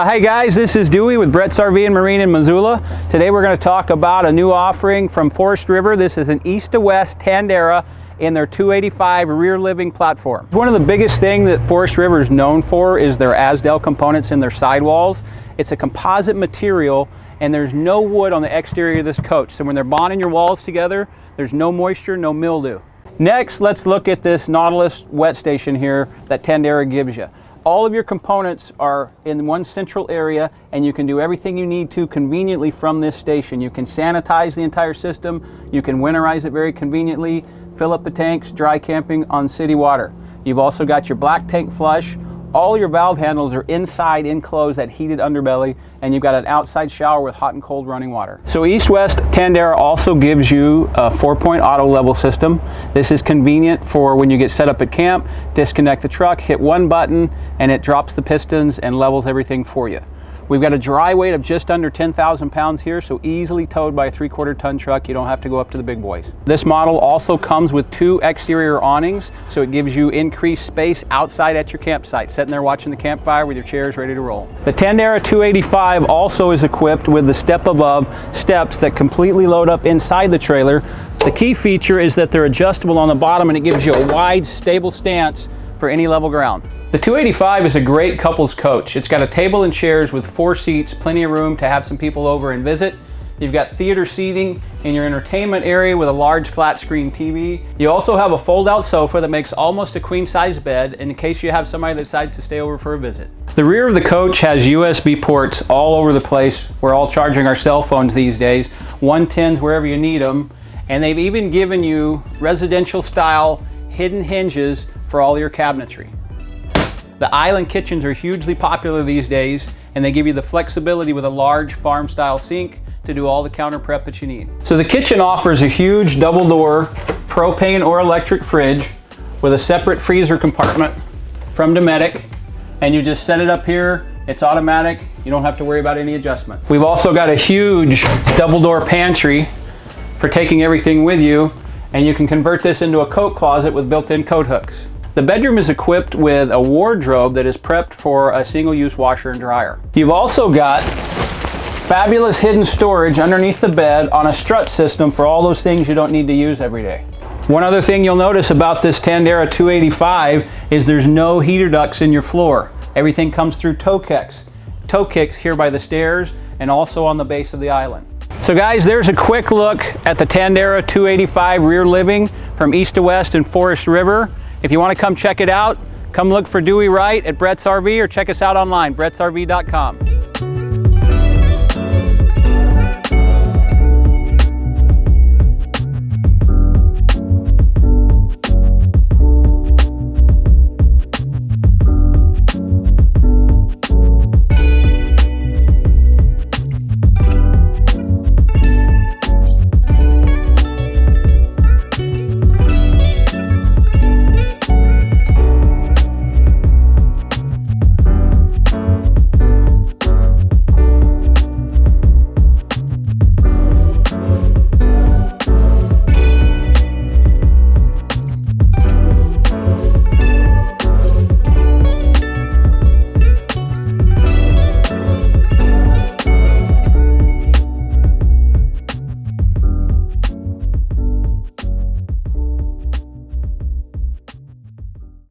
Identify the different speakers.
Speaker 1: Hey guys, this is Dewey with Bretz RV and Marine in Missoula. Today we're going to talk about a new offering from Forest River. This is an east to west Tandara in their 285 rear living platform. One of the biggest things that Forest River is known for is their Asdel components in their sidewalls. It's a composite material and there's no wood on the exterior of this coach. So when they're bonding your walls together, there's no moisture, no mildew. Next, let's look at this Nautilus wet station here that Tandara gives you. All of your components are in one central area and you can do everything you need to conveniently from this station. You can sanitize the entire system, you can winterize it very conveniently, fill up the tanks, dry camping on city water. You've also got your black tank flush. All your valve handles are inside enclosed, that heated underbelly, and you've got an outside shower with hot and cold running water. So east-west Tandara also gives you a 4-point auto level system. This is convenient for when you get set up at camp, disconnect the truck, hit one button, and it drops the pistons and levels everything for you. We've got a dry weight of just under 10,000 pounds here, so easily towed by a 3/4 ton truck. You don't have to go up to the big boys. This model also comes with 2 exterior awnings, so it gives you increased space outside at your campsite, sitting there watching the campfire with your chairs ready to roll. The Tandara 285 also is equipped with the step above steps that completely load up inside the trailer. The key feature is that they're adjustable on the bottom and it gives you a wide, stable stance for any level ground. The 285 is a great couples coach. It's got a table and chairs with 4 seats, plenty of room to have some people over and visit. You've got theater seating in your entertainment area with a large flat screen TV. You also have a fold-out sofa that makes almost a queen-size bed in case you have somebody that decides to stay over for a visit. The rear of the coach has USB ports all over the place. We're all charging our cell phones these days. 110s wherever you need them. And they've even given you residential-style hidden hinges for all your cabinetry. The island kitchens are hugely popular these days, and they give you the flexibility with a large farm-style sink to do all the counter prep that you need. So the kitchen offers a huge double-door propane or electric fridge with a separate freezer compartment from Dometic, and you just set it up here. It's automatic. You don't have to worry about any adjustment. We've also got a huge double-door pantry for taking everything with you, and you can convert this into a coat closet with built-in coat hooks. The bedroom is equipped with a wardrobe that is prepped for a single-use washer and dryer. You've also got fabulous hidden storage underneath the bed on a strut system for all those things you don't need to use every day. One other thing you'll notice about this Tandara 285 is there's no heater ducts in your floor. Everything comes through toe kicks here by the stairs and also on the base of the island. So guys, there's a quick look at the Tandara 285 rear living from east to west in Forest River. If you want to come check it out, come look for Dewey Wright at Bretz RV or check us out online, bretzrv.com.